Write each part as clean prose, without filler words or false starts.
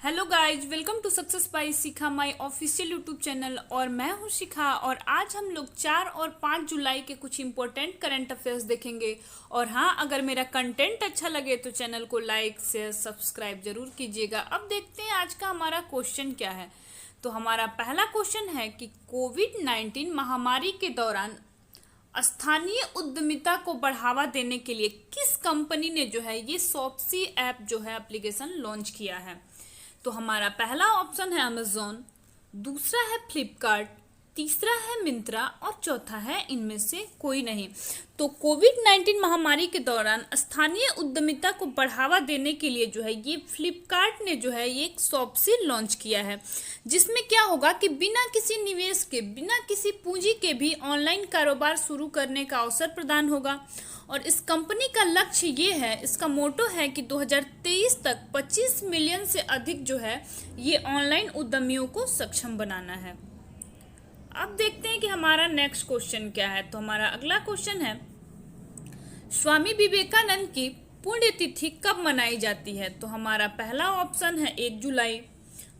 Hello guys, welcome to success by Shikha my official YouTube channel. और मैं हूं शिखा और आज हम लोग 4 और 5 जुलाई के कुछ इंपॉर्टेंट करंट अफेयर्स देखेंगे। और हाँ, अगर मेरा कंटेंट अच्छा लगे तो चैनल को लाइक शेयर सब्सक्राइब जरूर कीजिएगा। अब देखते हैं आज का हमारा क्वेश्चन क्या है। तो हमारा पहला क्वेश्चन है कि कोविड-19 महामारी के दौरान स्थानीय उद्यमिता को बढ़ावा देने के लिए किस कंपनी ने जो है ये शॉप्सी ऐप जो है एप्लीकेशन लॉन्च किया है। तो हमारा पहला ऑप्शन है अमेजोन, दूसरा है फ्लिपकार्ट, तीसरा है मिंत्रा और चौथा है इनमें से कोई नहीं। तो कोविड-19 महामारी के दौरान स्थानीय उद्यमिता को बढ़ावा देने के लिए जो है ये फ्लिपकार्ट ने जो है ये एक शॉप्सी लॉन्च किया है, जिसमें क्या होगा कि बिना किसी निवेश के, बिना किसी पूंजी के भी ऑनलाइन कारोबार शुरू करने का अवसर प्रदान होगा। और इस कंपनी का लक्ष्य ये है, इसका मोटो है कि 2023 तक 25 मिलियन से अधिक जो है ये ऑनलाइन उद्यमियों को सक्षम बनाना है। अब देखते हैं कि हमारा नेक्स्ट क्वेश्चन क्या है। तो हमारा अगला क्वेश्चन है, स्वामी विवेकानंद की पुण्यतिथि कब मनाई जाती है। तो हमारा पहला ऑप्शन है 1 जुलाई,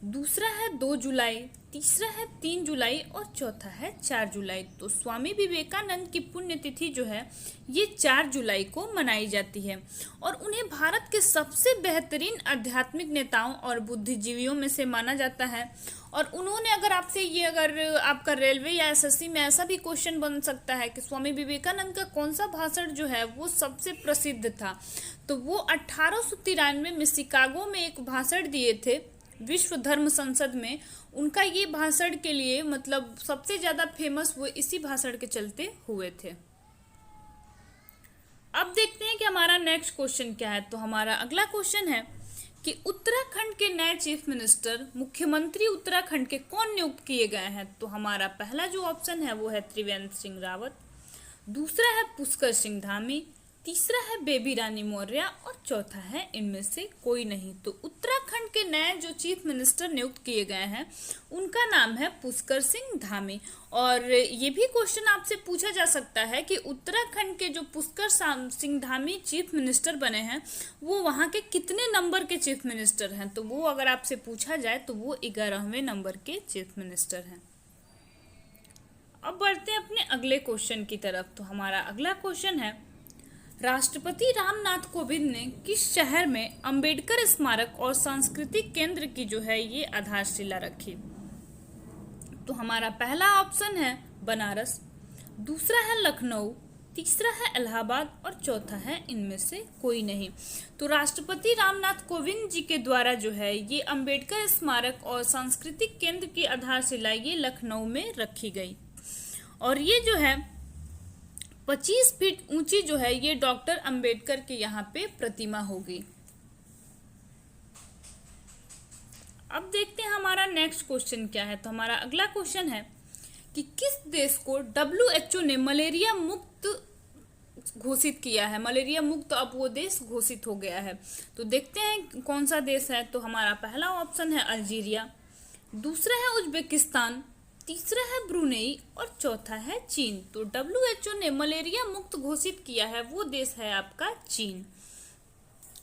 दूसरा है 2 जुलाई, तीसरा है 3 जुलाई और चौथा है 4 जुलाई। तो स्वामी विवेकानंद की पुण्यतिथि जो है ये 4 जुलाई को मनाई जाती है और उन्हें भारत के सबसे बेहतरीन आध्यात्मिक नेताओं और बुद्धिजीवियों में से माना जाता है। और उन्होंने अगर आपका रेलवे या एसएससी में ऐसा भी क्वेश्चन बन सकता है कि स्वामी विवेकानंद का कौन सा भाषण जो है वो सबसे प्रसिद्ध था, तो वो 1893 में शिकागो में एक भाषण दिए थे विश्व धर्म संसद में। उनका ये भाषण के लिए मतलब सबसे ज्यादा फेमस वो इसी भाषण के चलते हुए थे। अब देखते हैं कि हमारा नेक्स्ट क्वेश्चन क्या है। तो हमारा अगला क्वेश्चन है कि उत्तराखंड के नए चीफ मिनिस्टर, मुख्यमंत्री उत्तराखंड के कौन नियुक्त किए गए हैं। तो हमारा पहला जो ऑप्शन है वो है त्रिवेंद्र सिंह रावत, दूसरा है पुष्कर सिंह धामी, तीसरा है बेबी रानी मौर्य और चौथा है इनमें से कोई नहीं। तो उत्तराखंड के नए जो चीफ मिनिस्टर नियुक्त किए गए हैं उनका नाम है पुष्कर सिंह धामी। और ये भी क्वेश्चन आपसे पूछा जा सकता है कि उत्तराखंड के जो पुष्कर सिंह धामी चीफ मिनिस्टर बने हैं वो वहाँ के कितने नंबर के चीफ मिनिस्टर हैं। तो वो अगर आपसे पूछा जाए तो वो 11वें नंबर के चीफ मिनिस्टर हैं। अब बढ़ते हैं अपने अगले क्वेश्चन की तरफ। तो हमारा अगला क्वेश्चन है, राष्ट्रपति रामनाथ कोविंद ने किस शहर में अंबेडकर स्मारक और सांस्कृतिक केंद्र की जो है ये आधारशिला रखी। तो हमारा पहला ऑप्शन है बनारस, दूसरा है लखनऊ, तीसरा है इलाहाबाद और चौथा है इनमें से कोई नहीं। तो राष्ट्रपति रामनाथ कोविंद जी के द्वारा जो है ये अंबेडकर स्मारक और सांस्कृतिक केंद्र की आधारशिला ये लखनऊ में रखी गई। और ये जो है 25 फीट ऊंची जो है ये डॉक्टर अंबेडकर के यहाँ पे प्रतिमा होगी। अब देखते हैं हमारा नेक्स्ट क्वेश्चन क्या है। तो हमारा अगला क्वेश्चन है कि किस देश को WHO ने मलेरिया मुक्त घोषित किया है। मलेरिया मुक्त अब वो देश घोषित हो गया है। तो देखते हैं कौन सा देश है। तो हमारा पहला ऑप्शन है अल्जीरिया, दूसरा है उज्बेकिस्तान, तीसरा है ब्रुनेई और चौथा है चीन। तो WHO ने मलेरिया मुक्त घोषित किया है वो देश है आपका चीन।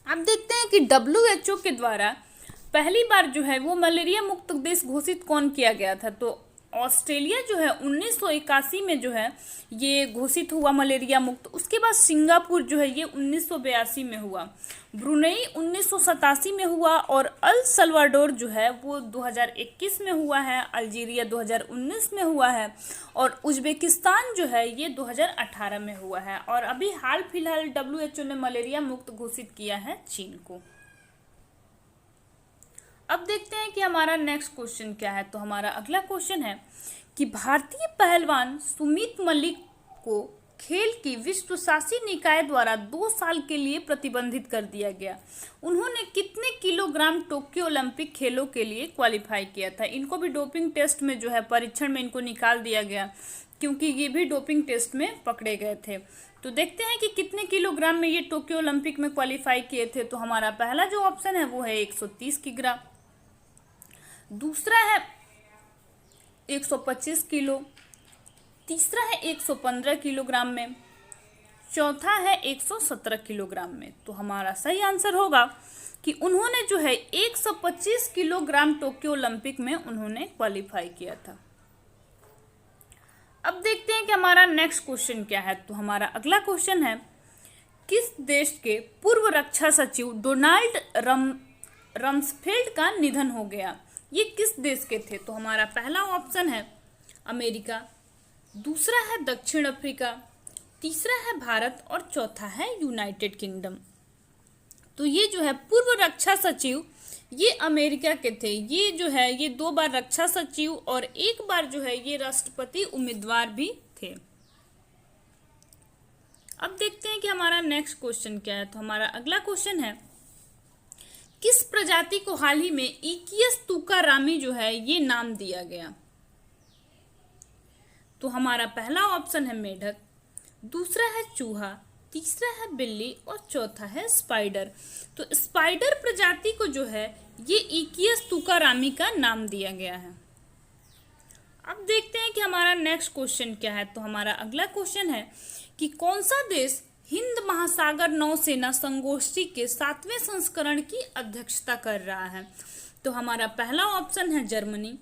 अब देखते हैं कि WHO के द्वारा पहली बार जो है वो मलेरिया मुक्त देश घोषित कौन किया गया था। तो ऑस्ट्रेलिया जो है 1981 में जो है ये घोषित हुआ मलेरिया मुक्त। उसके बाद सिंगापुर जो है ये 1982 में हुआ, ब्रुनेई 1987 में हुआ और अल सल्वाडोर जो है वो 2021 में हुआ है, अल्जीरिया 2019 में हुआ है और उज्बेकिस्तान जो है ये 2018 में हुआ है। और अभी हाल फिलहाल WHO ने मलेरिया मुक्त घोषित किया है चीन को। अब देखते हैं कि हमारा नेक्स्ट क्वेश्चन क्या है। तो हमारा अगला क्वेश्चन है कि भारतीय पहलवान सुमित मलिक को खेल की विश्व शासी निकाय द्वारा 2 साल के लिए प्रतिबंधित कर दिया गया। उन्होंने कितने किलोग्राम टोक्यो ओलंपिक खेलों के लिए क्वालिफाई किया था। इनको भी डोपिंग टेस्ट में जो है परीक्षण में इनको निकाल दिया गया क्योंकि ये भी डोपिंग टेस्ट में पकड़े गए थे। तो देखते हैं कि कितने किलोग्राम में ये टोक्यो ओलंपिक में क्वालिफाई किए थे। तो हमारा पहला जो ऑप्शन है वो है 130 किलोग्राम, दूसरा है 125 किलो, तीसरा है 115 किलोग्राम में, चौथा है 117 किलोग्राम में। तो हमारा सही आंसर होगा कि उन्होंने जो है 125 किलोग्राम टोक्यो ओलंपिक में उन्होंने क्वालिफाई किया था। अब देखते हैं कि हमारा नेक्स्ट क्वेश्चन क्या है। तो हमारा अगला क्वेश्चन है, किस देश के पूर्व रक्षा सचिव डोनाल्ड रम्सफेल्ड का निधन हो गया? ये किस देश के थे? तो हमारा पहला ऑप्शन है अमेरिका, दूसरा है दक्षिण अफ्रीका, तीसरा है भारत और चौथा है यूनाइटेड किंगडम। तो ये जो है पूर्व रक्षा सचिव ये अमेरिका के थे। ये जो है ये 2 बार रक्षा सचिव और 1 बार जो है ये राष्ट्रपति उम्मीदवार भी थे। अब देखते हैं कि हमारा नेक्स्ट क्वेश्चन क्या है। तो हमारा अगला क्वेश्चन है, किस प्रजाति को हाल ही में इकियस तुकारामी जो है ये नाम दिया गया? तो हमारा पहला ऑप्शन है मेढक, दूसरा है चूहा, तीसरा है बिल्ली और चौथा है स्पाइडर। तो स्पाइडर प्रजाति को जो है ये इकियस तुकारामी का नाम दिया गया है। अब देखते हैं कि हमारा नेक्स्ट क्वेश्चन क्या है। तो हमारा अगला क्वेश्चन है कि कौन सा देश हिंद महासागर नौसेना संगोष्ठी के 7वें संस्करण की अध्यक्षता कर रहा है? तो हमारा पहला ऑप्शन है जर्मनी,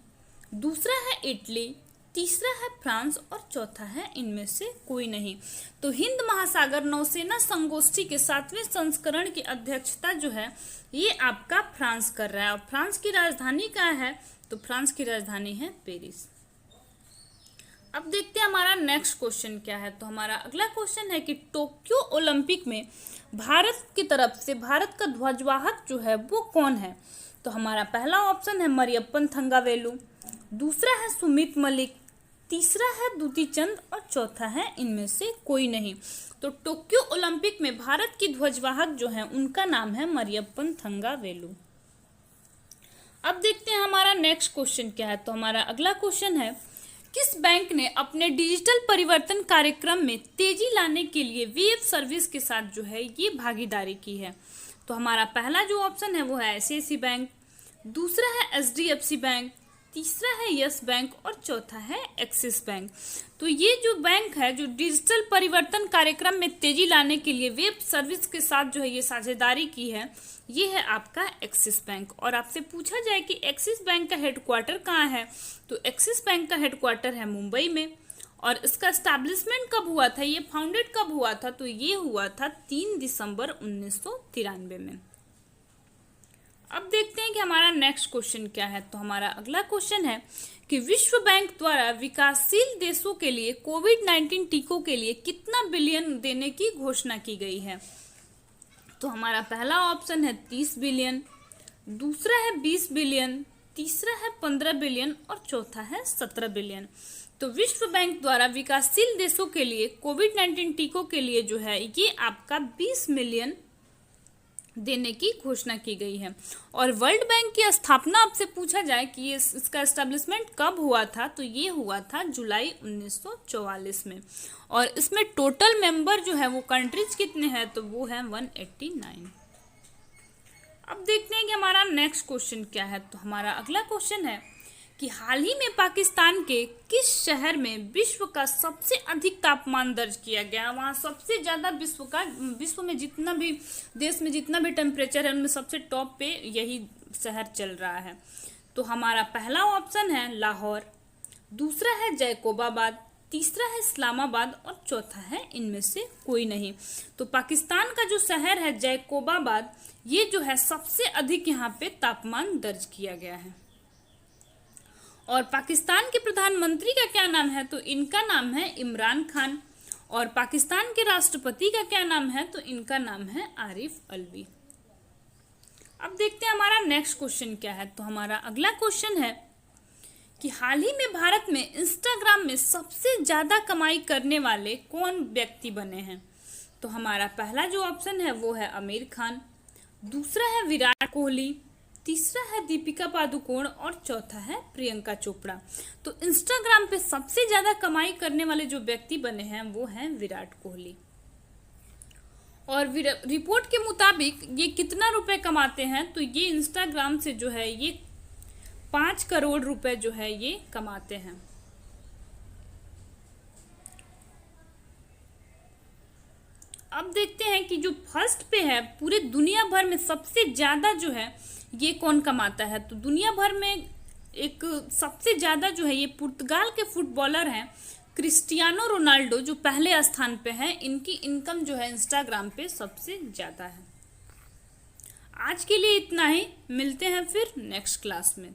दूसरा है इटली, तीसरा है फ्रांस और चौथा है इनमें से कोई नहीं। तो हिंद महासागर नौसेना संगोष्ठी के 7वें संस्करण की अध्यक्षता जो है ये आपका फ्रांस कर रहा है। और फ्रांस की राजधानी क्या है? तो फ्रांस की राजधानी है पेरिस। अब देखते हैं हमारा नेक्स्ट क्वेश्चन क्या है। तो हमारा अगला क्वेश्चन है कि टोक्यो ओलंपिक में भारत की तरफ से भारत का ध्वजवाहक जो है वो कौन है? तो हमारा पहला ऑप्शन है मरियप्पन थंगावेलु, दूसरा है सुमित मलिक, तीसरा है दुती चंद और चौथा है इनमें से कोई नहीं। तो टोक्यो ओलंपिक में भारत की ध्वजवाहक जो है उनका नाम है मरियप्पन थंगावेलु। अब देखते हैं हमारा नेक्स्ट क्वेश्चन क्या है। तो हमारा अगला क्वेश्चन है, किस बैंक ने अपने डिजिटल परिवर्तन कार्यक्रम में तेजी लाने के लिए वेब सर्विस के साथ जो है ये भागीदारी की है? तो हमारा पहला जो ऑप्शन है वो है ICICI बैंक, दूसरा है HDFC बैंक, तीसरा है यस बैंक और चौथा है एक्सिस बैंक। तो ये जो बैंक है जो डिजिटल परिवर्तन कार्यक्रम में तेजी लाने के लिए वेब सर्विस के साथ जो है ये साझेदारी की है, ये है आपका एक्सिस बैंक। और आपसे पूछा जाए कि एक्सिस बैंक का हेडक्वार्टर कहाँ है, तो एक्सिस बैंक का हेडक्वार्टर है मुंबई में। और इसका एस्टैब्लिशमेंट कब हुआ था, ये फाउंडेड कब हुआ था? तो ये हुआ था 3 दिसंबर 1993 में। अब देखते हैं कि हमारा नेक्स्ट क्वेश्चन क्या है। तो हमारा अगला क्वेश्चन है कि विश्व बैंक द्वारा विकासशील देशों के लिए कोविड-19 टीकों के लिए कितना बिलियन देने की घोषणा की गई है? तो हमारा पहला ऑप्शन है 30 बिलियन, दूसरा है 20 बिलियन, तीसरा है 15 बिलियन और चौथा है 17 बिलियन। तो विश्व बैंक द्वारा विकासशील देशों के लिए कोविड-19 टीकों के लिए जो है ये आपका 20 मिलियन देने की घोषणा की गई है। और वर्ल्ड बैंक की स्थापना आपसे पूछा जाए कि ये इसका एस्टेब्लिशमेंट कब हुआ था, तो ये हुआ था जुलाई 1944 में। और इसमें टोटल मेंबर जो है वो कंट्रीज कितने हैं, तो वो है 189। अब देखते हैं कि हमारा नेक्स्ट क्वेश्चन क्या है। तो हमारा अगला क्वेश्चन है कि हाल ही में पाकिस्तान के किस शहर में विश्व का सबसे अधिक तापमान दर्ज किया गया? वहाँ सबसे ज़्यादा विश्व में जितना भी देश में जितना भी टेम्परेचर है उनमें सबसे टॉप पे यही शहर चल रहा है। तो हमारा पहला ऑप्शन है लाहौर, दूसरा है जैकोबाबाद, तीसरा है इस्लामाबाद और चौथा है इनमें से कोई नहीं। तो पाकिस्तान का जो शहर है जैकोबाबाद, ये जो है सबसे अधिक यहाँ पे तापमान दर्ज किया गया है। और पाकिस्तान के प्रधानमंत्री का क्या नाम है, तो इनका नाम है इमरान खान। और पाकिस्तान के राष्ट्रपति का क्या नाम है, तो इनका नाम है आरिफ अलवी। अब देखते हैं हमारा नेक्स्ट क्वेश्चन क्या है। तो हमारा अगला क्वेश्चन है कि हाल ही में भारत में इंस्टाग्राम में सबसे ज्यादा कमाई करने वाले कौन व्यक्ति बने हैं? तो हमारा पहला जो ऑप्शन है वो है आमिर खान, दूसरा है विराट कोहली, तीसरा है दीपिका पादुकोण और चौथा है प्रियंका चोपड़ा। तो इंस्टाग्राम पे सबसे ज्यादा कमाई करने वाले जो व्यक्ति बने हैं वो हैं विराट कोहली। और रिपोर्ट के मुताबिक ये कितना रुपए कमाते हैं, तो ये इंस्टाग्राम से जो है ये 5 करोड़ रुपए जो है ये कमाते हैं। अब देखते हैं कि जो फर्स्ट पे है पूरे दुनिया भर में सबसे ज़्यादा जो है ये कौन कमाता है। तो दुनिया भर में एक सबसे ज़्यादा जो है ये पुर्तगाल के फुटबॉलर हैं क्रिस्टियानो रोनाल्डो, जो पहले स्थान पे हैं। इनकी इनकम जो है इंस्टाग्राम पे सबसे ज़्यादा है। आज के लिए इतना ही, मिलते हैं फिर नेक्स्ट क्लास में।